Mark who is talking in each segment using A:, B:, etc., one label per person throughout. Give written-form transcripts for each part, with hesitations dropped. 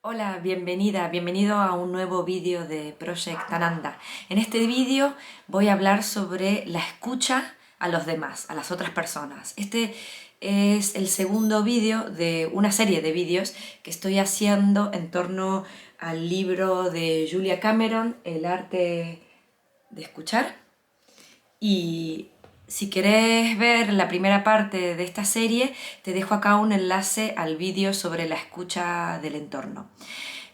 A: Hola, bienvenido a un nuevo vídeo de Project Ananda. En este vídeo voy a hablar sobre la escucha a los demás, a las otras personas. Este es el segundo vídeo de una serie de vídeos que estoy haciendo en torno al libro de Julia Cameron, El arte de escuchar. Y si querés ver la primera parte de esta serie, te dejo acá un enlace al vídeo sobre la escucha del entorno.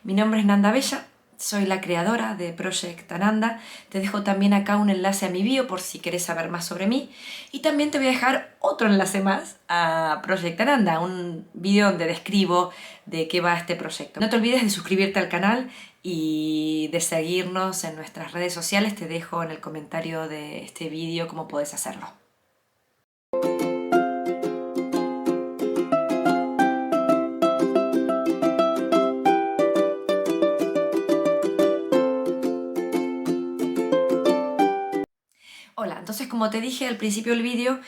A: Mi nombre es Nanda Bella, soy la creadora de Project Ananda. Te dejo también acá un enlace a mi bio por si querés saber más sobre mí. Y también te voy a dejar otro enlace más a Project Ananda, un vídeo donde describo de qué va este proyecto. No te olvides de suscribirte al canal y de seguirnos en nuestras redes sociales. Te dejo en el comentario de este vídeo cómo podés hacerlo. Hola, entonces como te dije al principio del vídeo,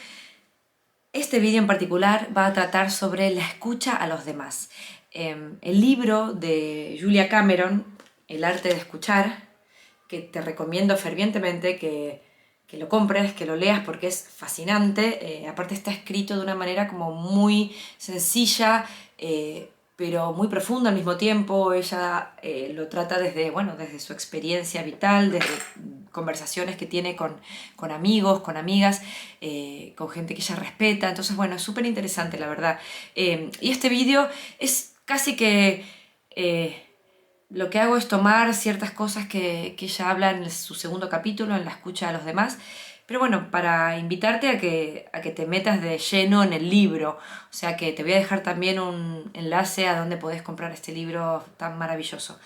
A: este vídeo en particular va a tratar sobre la escucha a los demás. El libro de Julia Cameron, El arte de escuchar, que te recomiendo fervientemente que lo compres, que lo leas porque es fascinante. Aparte está escrito de una manera como muy sencilla, pero muy profunda al mismo tiempo. Ella lo trata desde, bueno, desde su experiencia vital, desde conversaciones que tiene con amigos, con amigas, con gente que ella respeta. Entonces, bueno, es súper interesante, la verdad. Y este vídeo es casi que... lo que hago es tomar ciertas cosas que ella habla en su segundo capítulo, en la escucha a los demás, pero bueno, para invitarte a que te metas de lleno en el libro. O sea que te voy a dejar también un enlace a donde podés comprar este libro tan maravilloso.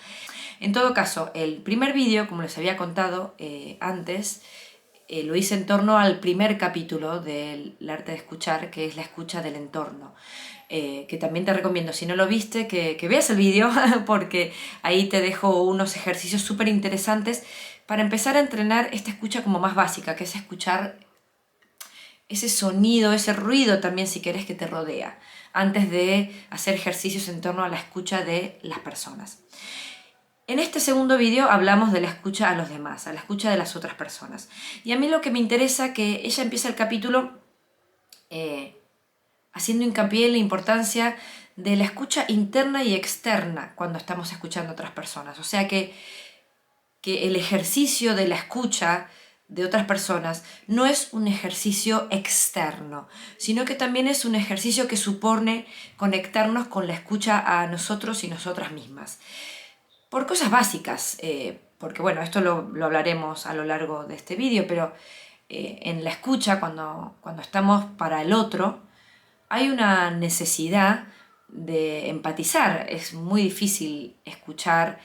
A: En todo caso, el primer vídeo, como les había contado antes, lo hice en torno al primer capítulo del arte de escuchar, que es la escucha del entorno. Que también te recomiendo, si no lo viste, que veas el vídeo, porque ahí te dejo unos ejercicios súper interesantes para empezar a entrenar esta escucha como más básica, que es escuchar ese sonido, ese ruido también, si querés, que te rodea, antes de hacer ejercicios en torno a la escucha de las personas. En este segundo vídeo hablamos de la escucha a los demás, a la escucha de las otras personas. Y a mí lo que me interesa que ella empieza el capítulo haciendo hincapié en la importancia de la escucha interna y externa cuando estamos escuchando a otras personas. O sea que el ejercicio de la escucha de otras personas no es un ejercicio externo, sino que también es un ejercicio que supone conectarnos con la escucha a nosotros y nosotras mismas. Por cosas básicas, porque bueno, esto lo hablaremos a lo largo de este vídeo, pero en la escucha, cuando estamos para el otro, hay una necesidad de empatizar. Es muy difícil escuchar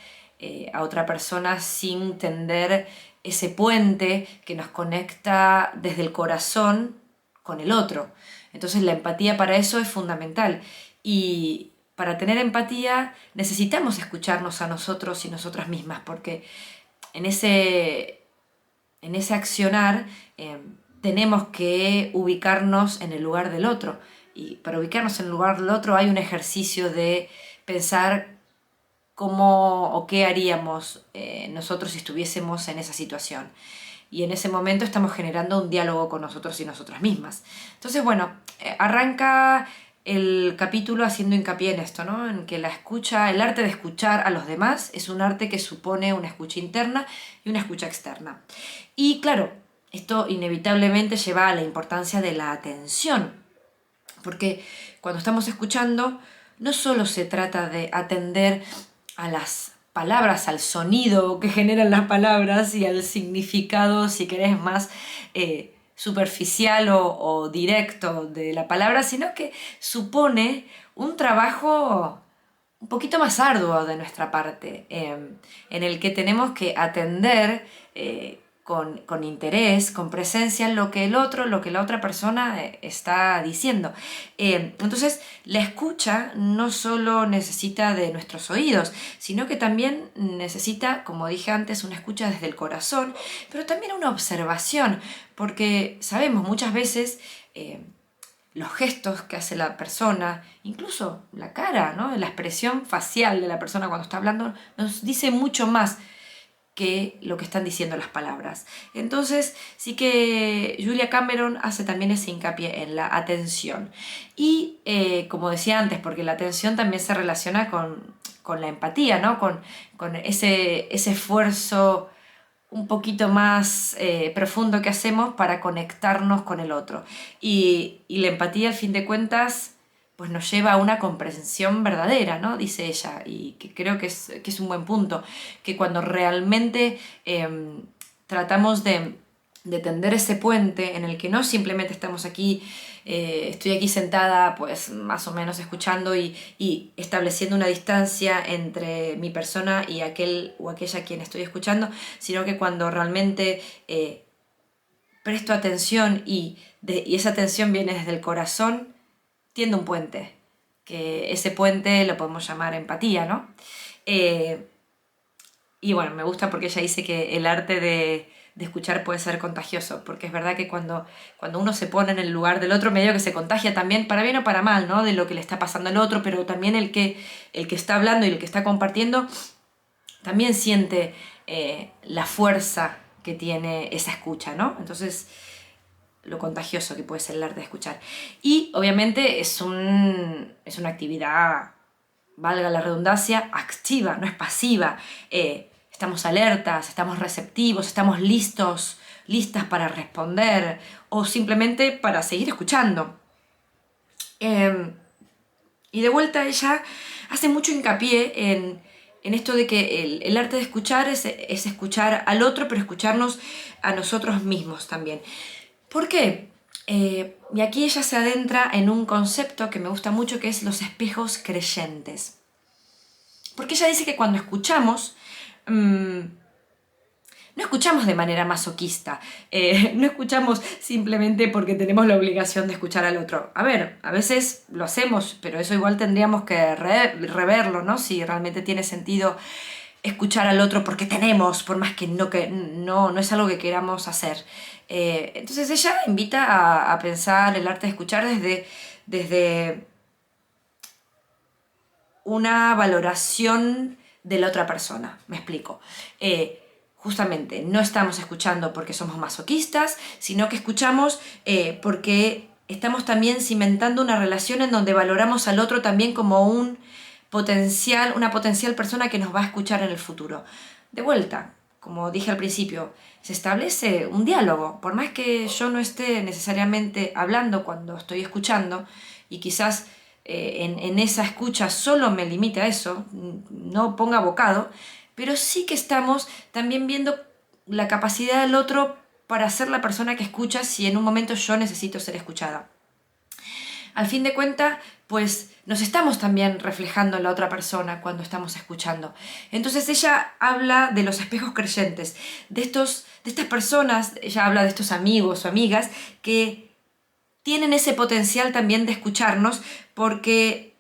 A: a otra persona sin tender ese puente que nos conecta desde el corazón con el otro. Entonces la empatía para eso es fundamental. Y para tener empatía necesitamos escucharnos a nosotros y nosotras mismas, porque en ese accionar tenemos que ubicarnos en el lugar del otro. Y para ubicarnos en el lugar del otro hay un ejercicio de pensar cómo o qué haríamos nosotros si estuviésemos en esa situación. Y en ese momento estamos generando un diálogo con nosotros y nosotras mismas. Entonces, bueno, arranca el capítulo haciendo hincapié en esto, ¿no? En que la escucha, el arte de escuchar a los demás es un arte que supone una escucha interna y una escucha externa. Y claro, esto inevitablemente lleva a la importancia de la atención, porque cuando estamos escuchando no solo se trata de atender a las palabras, al sonido que generan las palabras y al significado, si querés, más superficial o directo de la palabra, sino que supone un trabajo un poquito más arduo de nuestra parte, en el que tenemos que atender con interés, con presencia, lo que el otro, lo que la otra persona está diciendo. Entonces, la escucha no solo necesita de nuestros oídos, sino que también necesita, como dije antes, una escucha desde el corazón, pero también una observación, porque sabemos muchas veces los gestos que hace la persona, incluso la cara, ¿no? La expresión facial de la persona cuando está hablando, nos dice mucho más que lo que están diciendo las palabras. Entonces sí que Julia Cameron hace también ese hincapié en la atención. Y como decía antes, porque la atención también se relaciona con la empatía, ¿no? Con ese esfuerzo un poquito más profundo que hacemos para conectarnos con el otro. Y la empatía, al fin de cuentas, pues nos lleva a una comprensión verdadera, ¿no? Dice ella, y que creo que es un buen punto, que cuando realmente tratamos de tender ese puente en el que no simplemente estamos aquí, estoy aquí sentada, pues más o menos escuchando y estableciendo una distancia entre mi persona y aquel o aquella a quien estoy escuchando, sino que cuando realmente presto atención y esa atención viene desde el corazón, tiende un puente, que ese puente lo podemos llamar empatía, ¿no? Y bueno, me gusta porque ella dice que el arte de escuchar puede ser contagioso, porque es verdad que cuando uno se pone en el lugar del otro, medio que se contagia también, para bien o para mal, ¿no? De lo que le está pasando al otro, pero también el que está hablando y el que está compartiendo también siente la fuerza que tiene esa escucha, ¿no? Entonces, lo contagioso que puede ser el arte de escuchar. Y obviamente es una actividad, valga la redundancia, activa, no es pasiva. Estamos alertas, estamos receptivos, estamos listos, listas para responder o simplemente para seguir escuchando. Y de vuelta ella hace mucho hincapié en esto de que el arte de escuchar es escuchar al otro, pero escucharnos a nosotros mismos también. ¿Por qué? Y aquí ella se adentra en un concepto que me gusta mucho, que es los espejos creyentes. Porque ella dice que cuando escuchamos, no escuchamos de manera masoquista, no escuchamos simplemente porque tenemos la obligación de escuchar al otro. A ver, a veces lo hacemos, pero eso igual tendríamos que reverlo, ¿no? Si realmente tiene sentido escuchar al otro porque tenemos, por más que no es algo que queramos hacer. Entonces ella invita a pensar el arte de escuchar desde una valoración de la otra persona. Me explico. Justamente no estamos escuchando porque somos masoquistas, sino que escuchamos porque estamos también cimentando una relación en donde valoramos al otro también como una potencial persona que nos va a escuchar en el futuro. De vuelta, como dije al principio, se establece un diálogo, por más que yo no esté necesariamente hablando cuando estoy escuchando, y quizás en esa escucha solo me limite a eso, no ponga bocado, pero sí que estamos también viendo la capacidad del otro para ser la persona que escucha si en un momento yo necesito ser escuchada. Al fin de cuentas, pues nos estamos también reflejando en la otra persona cuando estamos escuchando. Entonces ella habla de los espejos creyentes, de estas personas, ella habla de estos amigos o amigas que tienen ese potencial también de escucharnos porque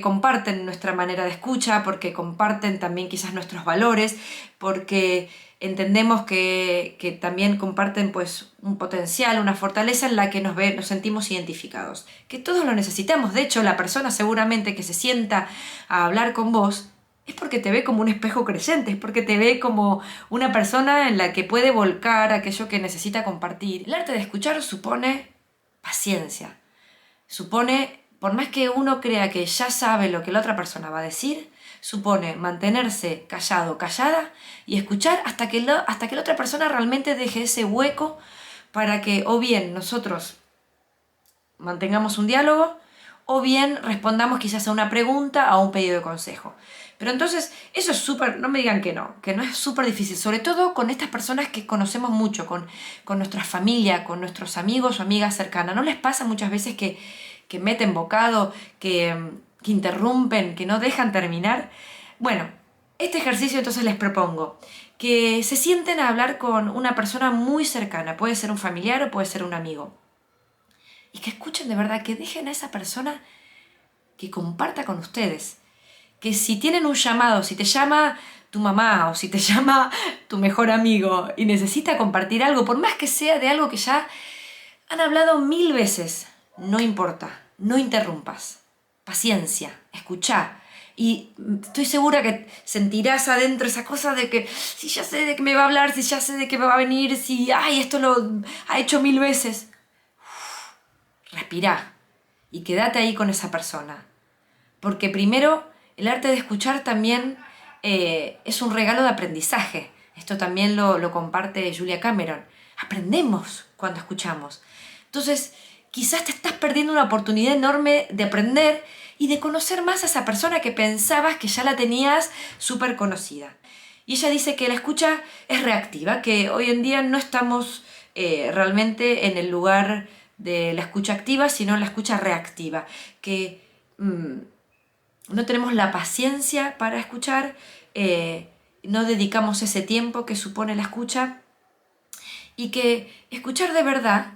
A: comparten nuestra manera de escucha, porque comparten también quizás nuestros valores, porque entendemos que también comparten pues un potencial, una fortaleza en la que nos sentimos identificados. Que todos lo necesitamos. De hecho, la persona seguramente que se sienta a hablar con vos es porque te ve como un espejo creyente, es porque te ve como una persona en la que puede volcar aquello que necesita compartir. El arte de escuchar supone paciencia. Supone, por más que uno crea que ya sabe lo que la otra persona va a decir, supone mantenerse callado, callada y escuchar hasta que la otra persona realmente deje ese hueco para que o bien nosotros mantengamos un diálogo o bien respondamos quizás a una pregunta o a un pedido de consejo. Pero entonces eso es súper, no me digan que no es súper difícil, sobre todo con estas personas que conocemos mucho, con nuestra familia, con nuestros amigos o amigas cercanas. ¿No les pasa muchas veces que meten bocado, que interrumpen, que no dejan terminar? Bueno, este ejercicio entonces les propongo que se sienten a hablar con una persona muy cercana, puede ser un familiar o puede ser un amigo, y que escuchen de verdad, que dejen a esa persona que comparta con ustedes. Que si tienen un llamado, si te llama tu mamá o si te llama tu mejor amigo y necesita compartir algo, por más que sea de algo que ya han hablado 1000 veces, no importa, no interrumpas. Paciencia, escuchá. Y estoy segura que sentirás adentro esa cosa de que si ya sé de qué me va a hablar, si ya sé de qué me va a venir, si, ay, esto lo ha hecho 1000 veces. Respirá y quédate ahí con esa persona. Porque primero, el arte de escuchar también es un regalo de aprendizaje. Esto también lo comparte Julia Cameron. Aprendemos cuando escuchamos. Entonces, quizás te estás perdiendo una oportunidad enorme de aprender y de conocer más a esa persona que pensabas que ya la tenías súper conocida. Y ella dice que la escucha es reactiva, que hoy en día no estamos realmente en el lugar de la escucha activa, sino en la escucha reactiva, que no tenemos la paciencia para escuchar, no dedicamos ese tiempo que supone la escucha, y que escuchar de verdad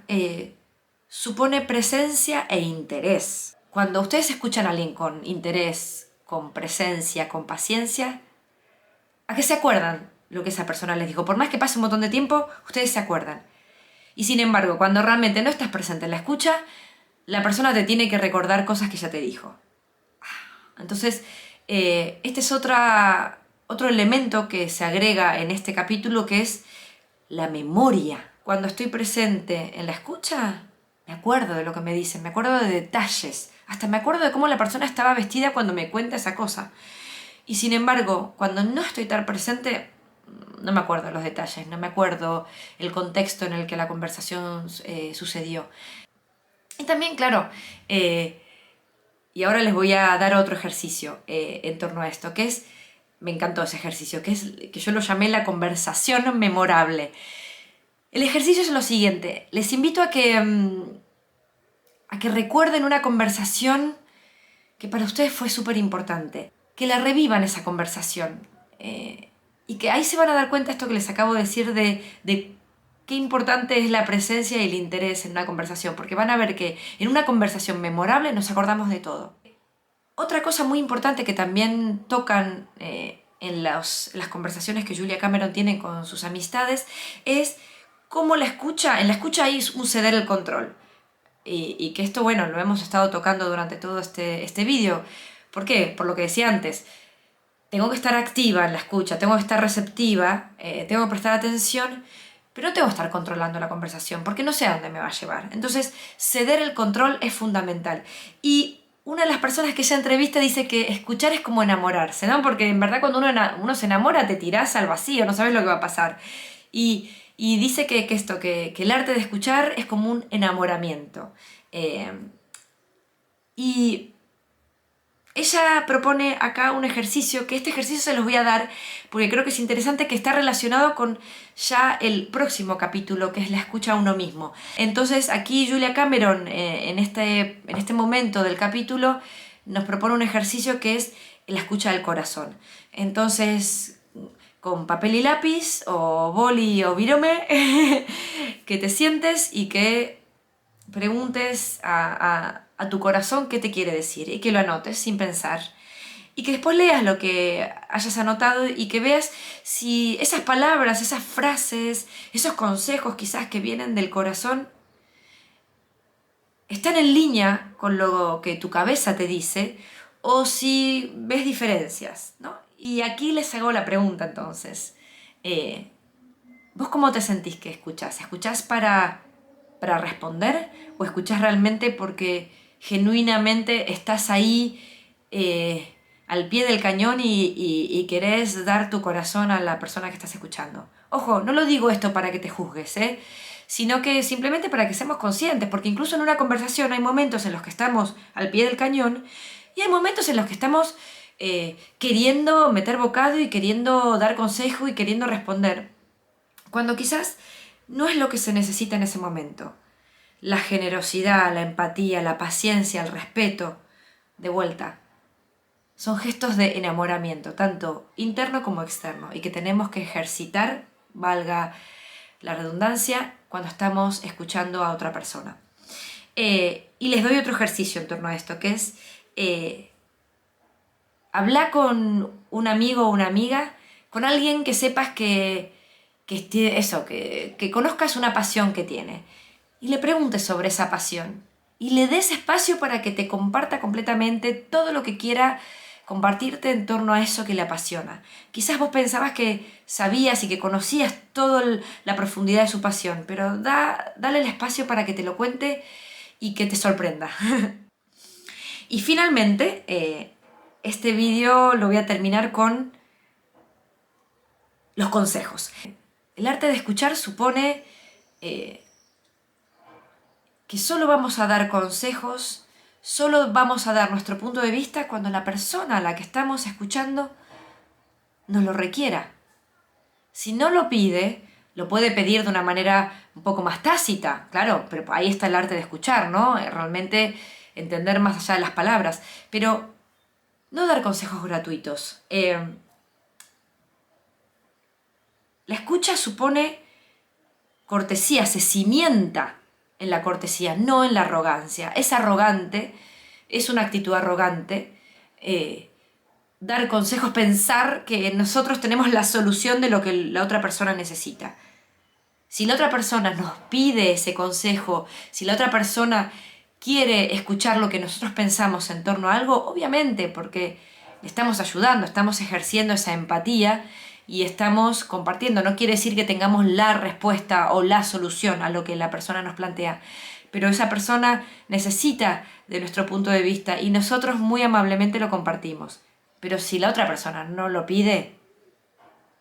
A: supone presencia e interés. Cuando ustedes escuchan a alguien con interés, con presencia, con paciencia, ¿a qué se acuerdan lo que esa persona les dijo? Por más que pase un montón de tiempo, ustedes se acuerdan. Y sin embargo, cuando realmente no estás presente en la escucha, la persona te tiene que recordar cosas que ya te dijo. Entonces, este es otro elemento que se agrega en este capítulo, que es la memoria. Cuando estoy presente en la escucha, me acuerdo de lo que me dicen, me acuerdo de detalles, hasta me acuerdo de cómo la persona estaba vestida cuando me cuenta esa cosa. Y sin embargo, cuando no estoy tan presente, no me acuerdo los detalles, no me acuerdo el contexto en el que la conversación sucedió. Y también, claro, y ahora les voy a dar otro ejercicio en torno a esto, que es, me encantó ese ejercicio, que yo lo llamé la conversación memorable. El ejercicio es lo siguiente, les invito a que recuerden una conversación que para ustedes fue súper importante, que la revivan esa conversación y que ahí se van a dar cuenta esto que les acabo de decir de qué importante es la presencia y el interés en una conversación, porque van a ver que en una conversación memorable nos acordamos de todo. Otra cosa muy importante que también tocan en las conversaciones que Julia Cameron tiene con sus amistades es cómo en la escucha hay un ceder el control. Y que esto, bueno, lo hemos estado tocando durante todo este vídeo. ¿Por qué? Por lo que decía antes. Tengo que estar activa en la escucha, tengo que estar receptiva, tengo que prestar atención, pero no tengo que estar controlando la conversación, porque no sé a dónde me va a llevar. Entonces, ceder el control es fundamental. Y una de las personas que ella entrevista dice que escuchar es como enamorarse, ¿no? Porque en verdad cuando uno se enamora te tirás al vacío, no sabes lo que va a pasar. Y dice que el arte de escuchar es como un enamoramiento. Y ella propone acá un ejercicio, que este ejercicio se los voy a dar porque creo que es interesante, que está relacionado con ya el próximo capítulo, que es la escucha a uno mismo. Entonces aquí Julia Cameron, en este momento del capítulo, nos propone un ejercicio que es la escucha del corazón. Entonces, con papel y lápiz, o boli o virome, que te sientes y que preguntes a tu corazón qué te quiere decir y que lo anotes sin pensar. Y que después leas lo que hayas anotado y que veas si esas palabras, esas frases, esos consejos quizás que vienen del corazón están en línea con lo que tu cabeza te dice o si ves diferencias, ¿no? Y aquí les hago la pregunta entonces. ¿Vos cómo te sentís que escuchás? ¿Escuchás para responder o escuchás realmente porque genuinamente estás ahí al pie del cañón y querés dar tu corazón a la persona que estás escuchando? Ojo, no lo digo esto para que te juzgues, sino que simplemente para que seamos conscientes, porque incluso en una conversación hay momentos en los que estamos al pie del cañón y hay momentos en los que estamos queriendo meter bocado y queriendo dar consejo y queriendo responder, cuando quizás no es lo que se necesita en ese momento. La generosidad, la empatía, la paciencia, el respeto, de vuelta, son gestos de enamoramiento, tanto interno como externo, y que tenemos que ejercitar, valga la redundancia, cuando estamos escuchando a otra persona. Y les doy otro ejercicio en torno a esto, que es hablar con un amigo o una amiga, con alguien que sepas que conozcas una pasión que tiene, y le preguntes sobre esa pasión y le des espacio para que te comparta completamente todo lo que quiera compartirte en torno a eso que le apasiona. Quizás vos pensabas que sabías y que conocías toda la profundidad de su pasión, pero dale el espacio para que te lo cuente y que te sorprenda. Y finalmente, este vídeo lo voy a terminar con los consejos. El arte de escuchar supone que solo vamos a dar consejos, solo vamos a dar nuestro punto de vista cuando la persona a la que estamos escuchando nos lo requiera. Si no lo pide, lo puede pedir de una manera un poco más tácita, claro, pero ahí está el arte de escuchar, ¿no? Realmente entender más allá de las palabras, pero no dar consejos gratuitos. La escucha supone cortesía, se cimienta en la cortesía, no en la arrogancia. Es arrogante, es una actitud arrogante, dar consejos, pensar que nosotros tenemos la solución de lo que la otra persona necesita. Si la otra persona nos pide ese consejo, si la otra persona quiere escuchar lo que nosotros pensamos en torno a algo, obviamente, porque le estamos ayudando, estamos ejerciendo esa empatía y estamos compartiendo. No quiere decir que tengamos la respuesta o la solución a lo que la persona nos plantea, pero esa persona necesita de nuestro punto de vista y nosotros muy amablemente lo compartimos. Pero si la otra persona no lo pide,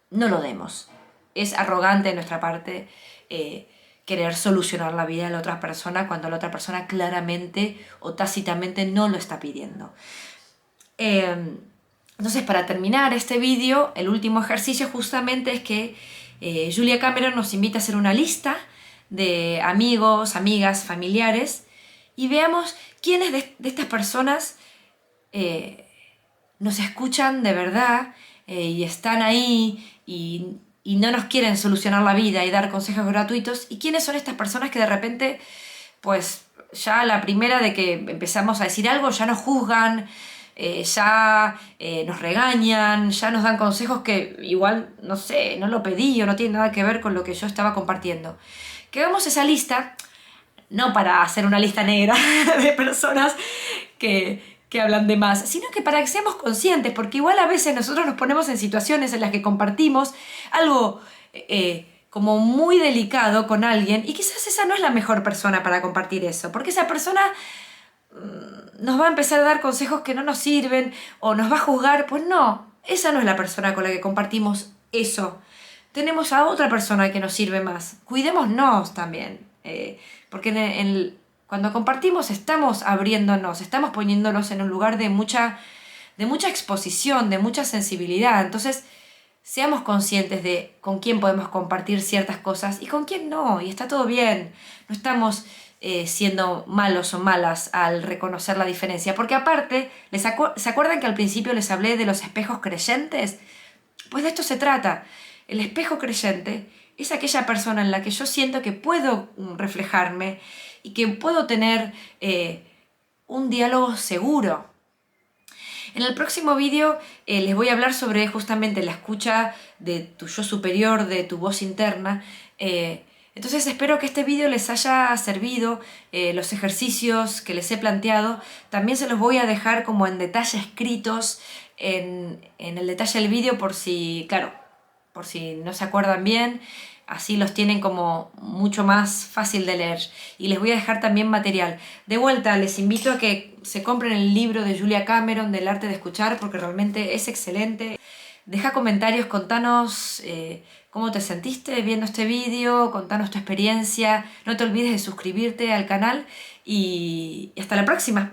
A: no lo demos. Es arrogante de nuestra parte querer solucionar la vida de la otra persona cuando la otra persona claramente o tácitamente no lo está pidiendo. Entonces, para terminar este vídeo, el último ejercicio justamente es que Julia Cameron nos invita a hacer una lista de amigos, amigas, familiares y veamos quiénes de estas personas nos escuchan de verdad y están ahí y no nos quieren solucionar la vida y dar consejos gratuitos, y quiénes son estas personas que de repente, pues ya a la primera de que empezamos a decir algo, ya nos juzgan, ya nos regañan, ya nos dan consejos que igual, no sé, no lo pedí o no tiene nada que ver con lo que yo estaba compartiendo. Que hagamos esa lista, no para hacer una lista negra de personas que hablan de más, sino que para que seamos conscientes, porque igual a veces nosotros nos ponemos en situaciones en las que compartimos algo como muy delicado con alguien y quizás esa no es la mejor persona para compartir eso, porque esa persona nos va a empezar a dar consejos que no nos sirven o nos va a juzgar. Pues no, esa no es la persona con la que compartimos eso. Tenemos a otra persona que nos sirve más. Cuidémonos también, porque cuando compartimos estamos abriéndonos, estamos poniéndonos en un lugar de mucha exposición, de mucha sensibilidad. Entonces, seamos conscientes de con quién podemos compartir ciertas cosas y con quién no, y está todo bien. No estamos siendo malos o malas al reconocer la diferencia, porque aparte, ¿se acuerdan que al principio les hablé de los espejos creyentes? Pues de esto se trata. El espejo creyente es aquella persona en la que yo siento que puedo reflejarme y que puedo tener un diálogo seguro. En el próximo vídeo les voy a hablar sobre justamente la escucha de tu yo superior, de tu voz interna. Entonces espero que este vídeo les haya servido, los ejercicios que les he planteado. También se los voy a dejar como en detalle escritos en el detalle del vídeo por si, claro, por si no se acuerdan bien. Así los tienen como mucho más fácil de leer. Y les voy a dejar también material. De vuelta, les invito a que se compren el libro de Julia Cameron del arte de escuchar, porque realmente es excelente. Deja comentarios, contanos cómo te sentiste viendo este vídeo, contanos tu experiencia. No te olvides de suscribirte al canal y hasta la próxima.